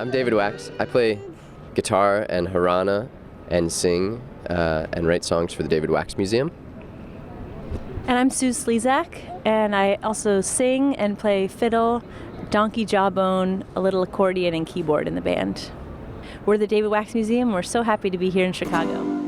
I'm David Wax. I play guitar and harana and sing and write songs for the David Wax Museum. And I'm Suz Slezak, and I also sing and play fiddle, donkey jawbone, a little accordion, and keyboard in the band. We're the David Wax Museum. We're so happy to be here in Chicago.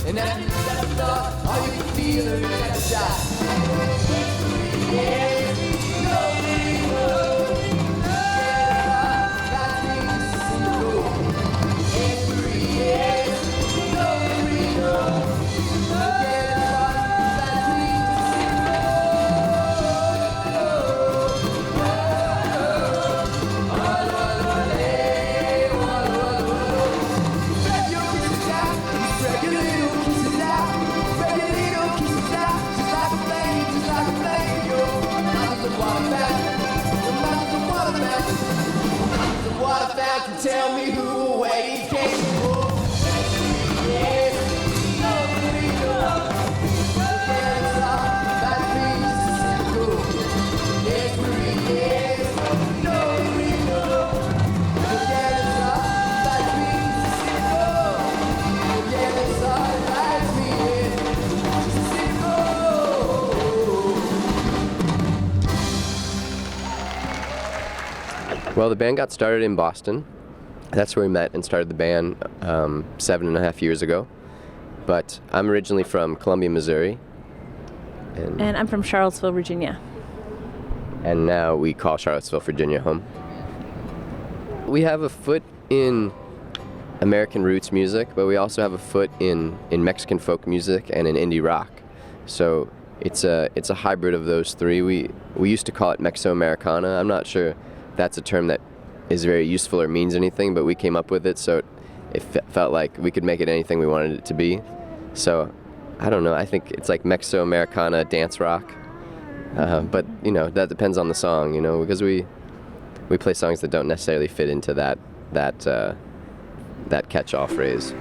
And after you got the thought, all you can feel is that shot. Tell me who, where he came from. Yes, nobody knows. Forget all that means to go. Yes, where he is, nobody knows. Forget all that means to go. Forget all that means to go. Well, the band got started in Boston. That's where we met and started the band 7.5 years ago. But I'm originally from Columbia, Missouri. And I'm from Charlottesville, Virginia. And now we call Charlottesville, Virginia home. We have a foot in American roots music, but we also have a foot in Mexican folk music and in indie rock. So it's a hybrid of those three. We used to call it Mexo-Americana. I'm not sure that's a term that is very useful or means anything, but we came up with it, so it felt like we could make it anything we wanted it to be. So I don't know, I think it's like Mexo-Americana dance rock, but you know, that depends on the song, you know, because we play songs that don't necessarily fit into that catch-all phrase.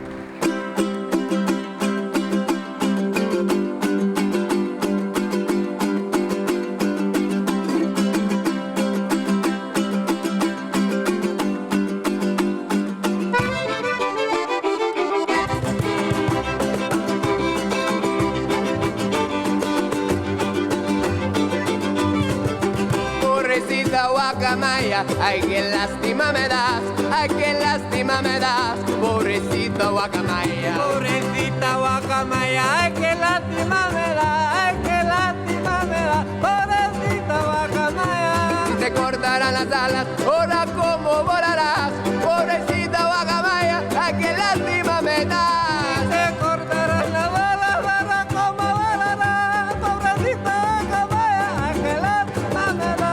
guacamaya, ay qué lástima me das, ay qué lástima me das, pobrecita guacamaya. Pobrecita guacamaya, ay qué lástima me da, ay qué lástima me da, pobrecita guacamaya. Si te cortarán las alas, ahora cómo volarás, pobrecita guacamaya, ay qué lástima me das. Se cortarán las alas, ahora cómo volarás, pobrecita guacamaya, ay qué lástima me da.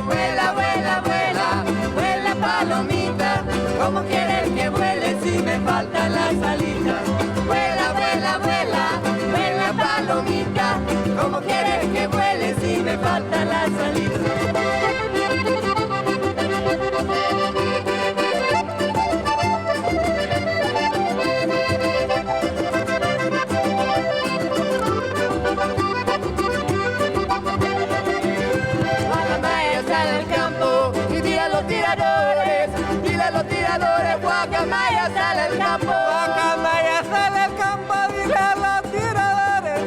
Vuela, vuela, vuela, vuela palomita, ¿cómo quieres que vuele si me faltan las alitas? Vuela, vuela, vuela, vuela palomita, ¿cómo quieres que vuele si me faltan las alitas? Guacamaya sale al campo y dile a los tiradores, guacamaya sale al campo. Guacamaya sale al campo, dile a los tiradores,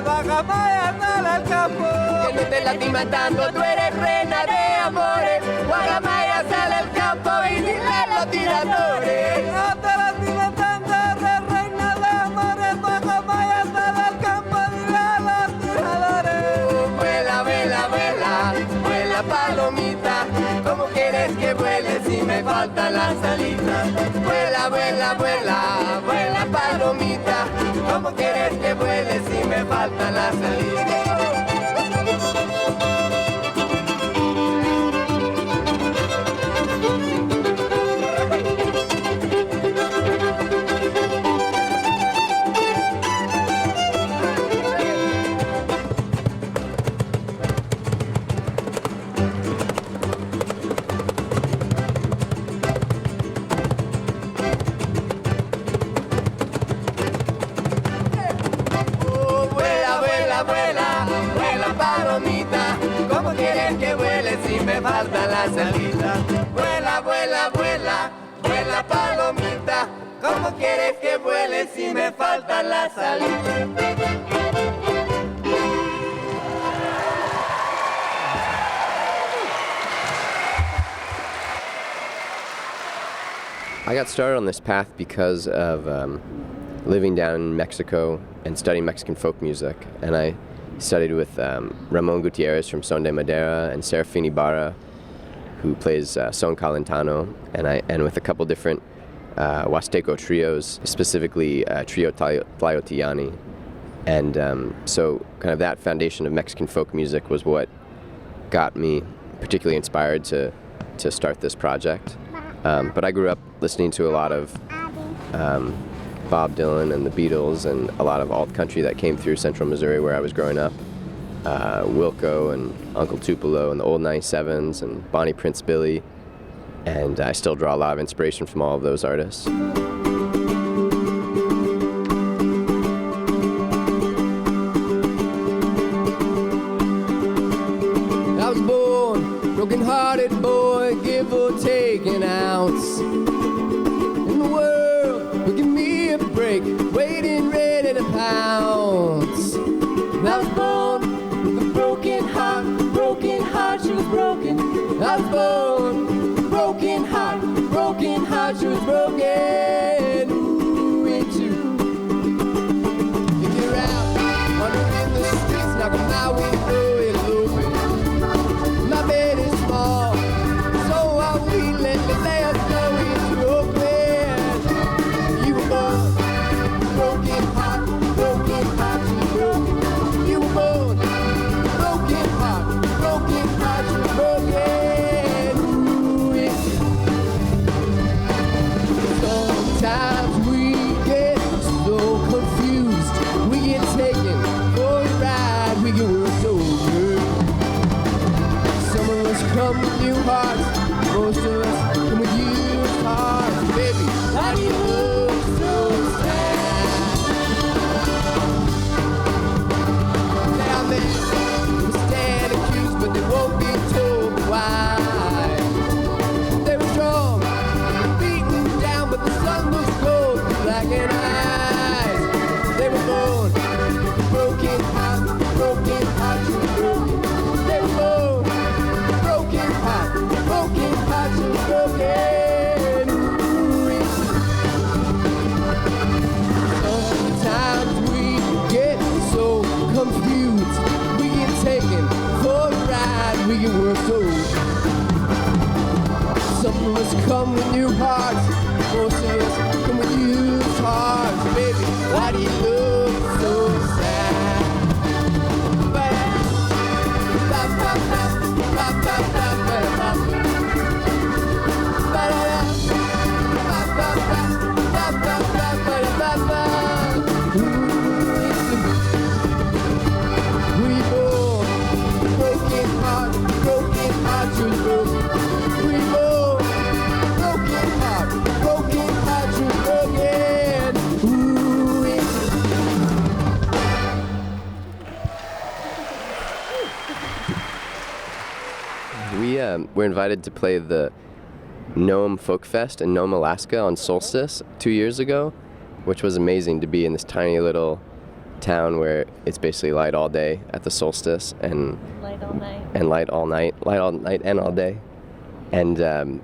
guacamaya sale al campo. Que no te lastima tanto, tú eres reina de amores. Guacamaya sale al campo y dile a los tiradores. No te lastimes tanto, eres reina de amores, guacamaya sale al campo, dile a los tiradores. Vuela, vuela, vuela, vuela palomita, ¿cómo quieres que vuele si me faltan las alitas? Vuela, vuela, vuela, vuela palomita, ¿cómo quieres que vuele si me faltan las alitas? ¿Cómo quieres que vuele si me faltan las alitas? Vuela, vuela, vuela, vuela palomita, ¿cómo quieres que vuele si me faltan las alitas? I got started on this path because of living down in Mexico and studying Mexican folk music. And I studied with Ramon Gutierrez from Son de Madera and Serafín Ibarra, who plays son calentano, and with a couple different Huasteco trios, specifically Trio Tlayotillani. And so kind of that foundation of Mexican folk music was what got me particularly inspired to start this project. But I grew up listening to a lot of Bob Dylan and the Beatles and a lot of alt country that came through central Missouri where I was growing up. Wilco and Uncle Tupelo and the Old 97s and Bonnie Prince Billy. And I still draw a lot of inspiration from all of those artists. I was born, broken-hearted boy, give or take an ounce. And the world will give me a break, waiting ready to pounce. And I was born with a broken heart, she was broken. I was born with a broken heart, she was broken. Ooh, and two. If you're out, wandering the streets, knock on my window, it'll open. My bed is small, so I will let me lay us know it's open. You were born, broken heart, you were broken. You were born. make it work so. Some of us come with new hearts, most of us come with used hearts. Baby, why do you look so sad? We're invited to play the Nome Folk Fest in Nome, Alaska on Solstice 2 years ago, which was amazing to be in this tiny little town where it's basically light all day at the solstice and Light all night. and light all night and all day. And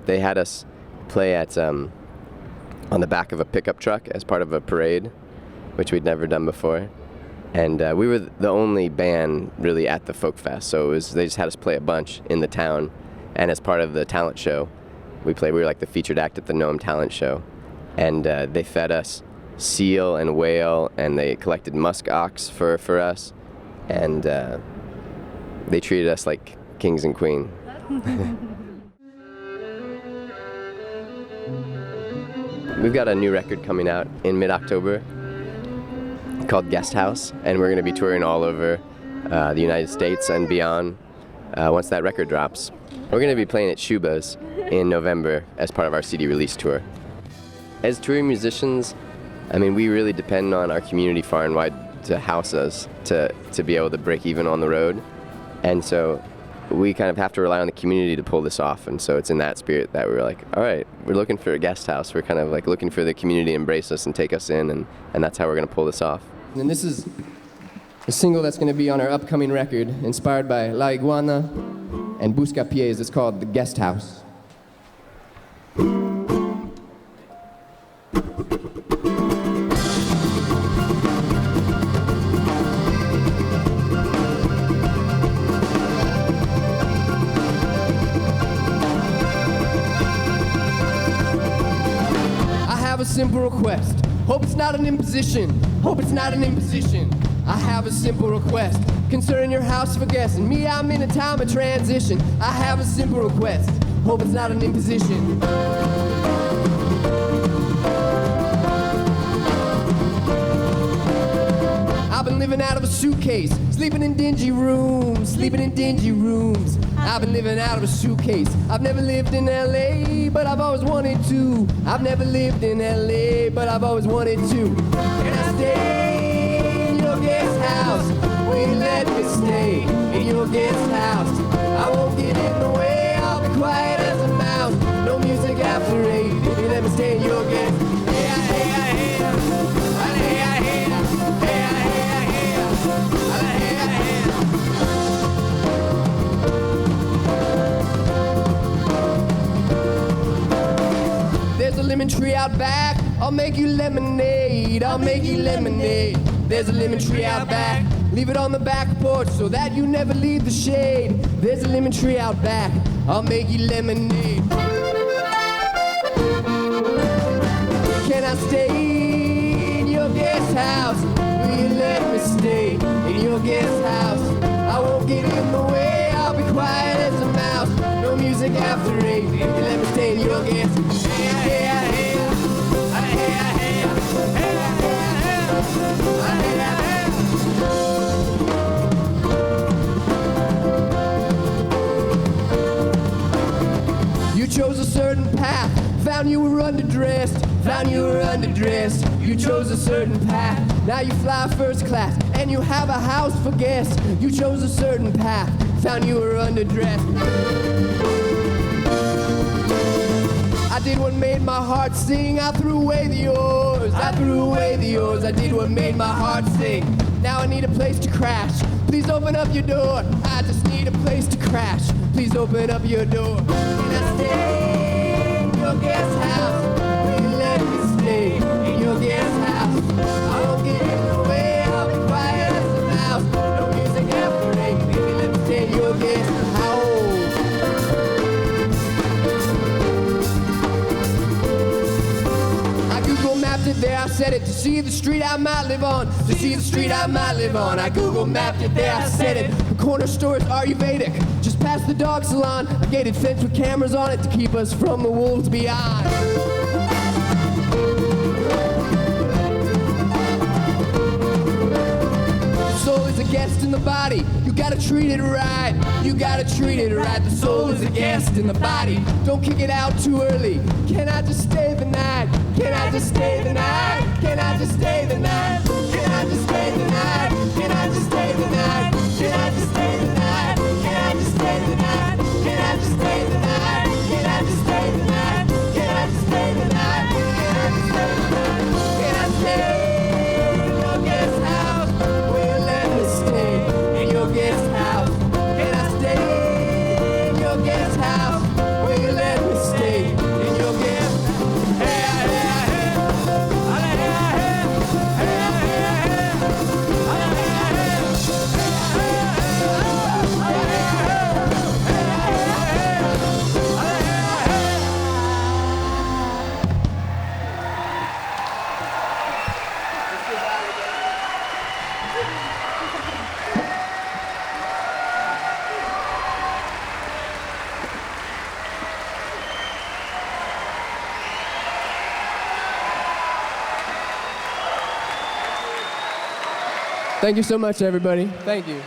they had us play at on the back of a pickup truck as part of a parade, which we'd never done before. And we were the only band really at the Folk Fest, so they just had us play a bunch in the town. And as part of the talent show, we were like the featured act at the Nome Talent Show. And they fed us seal and whale, and they collected musk ox for us. And they treated us like kings and queen. We've got a new record coming out in mid-October called Guest House, and we're going to be touring all over the United States and beyond once that record drops. We're going to be playing at Shuba's in November as part of our CD release tour. As touring musicians, I mean, we really depend on our community far and wide to house us, to be able to break even on the road. And so we kind of have to rely on the community to pull this off. And so it's in that spirit that we're like, all right, we're looking for a guest house. We're kind of like looking for the community to embrace us and take us in, and that's how we're going to pull this off. And this is a single that's going to be on our upcoming record, inspired by La Iguana and Buscapiés. It's called The Guest House. I have a simple request. Hope it's not an imposition. Hope it's not an imposition. I have a simple request concerning your house for guests. And me, I'm in a time of transition. I have a simple request. Hope it's not an imposition. I've been living out of a suitcase, sleeping in dingy rooms, sleeping in dingy rooms. I've been living out of a suitcase. I've never lived in LA, but I've always wanted to. I've never lived in LA, but I've always wanted to. Can I stay in your guest house? Will you let me stay in your guest house? I won't get in the way, I'll be quiet as a mouse. No music after 8, if you let me stay in your guest house. There's a lemon tree out back, I'll make you lemonade, I'll make you lemonade. There's a lemon tree out back, leave it on the back porch so that you never leave the shade. There's a lemon tree out back, I'll make you lemonade. Can I stay in your guest house? Will you let me stay in your guest house? I won't get in the way, I'll be quiet as a mouse. No music after 8, if you let me stay in your guest house. You chose a certain path, found you were underdressed, found you were underdressed. You chose a certain path, now you fly first class, and you have a house for guests. You chose a certain path, found you were underdressed. I did what made my heart sing, I threw away the oars, I threw away the oars. I did what made my heart sing, now I need a place to crash. Please open up your door, I just need a place to crash. Please open up your door. Can I stay in your guest house? Will you let me stay in your guest house? I won't get in the way, I'll be quiet as a mouse. No music after 8, baby, let me stay in your guest house. said it. To see the street I might live on, to see the street I might live on. I Google mapped it, there I said it. The corner store is Ayurvedic, just past the dog salon. A gated fence with cameras on it to keep us from the wolves beyond. The soul is a guest in the body, you gotta treat it right. You gotta treat it right. The soul is a guest in the body, don't kick it out too early. Can I just stay the night? Can I just stay the night? Can I just stay the night? Can I just stay the night? Can I just stay the night? Can I just stay the night? Can I just stay the night? Can I just stay the night? Can I just stay the night? Can I just stay the night? Can I just stay the night? Can I stay in your guest house? Will you let me stay in your guest house? Can I stay in your guest house? Will you let me stay in your guest house? Hey, hey, hey, hey, hey, Thank you so much, everybody. Thank you.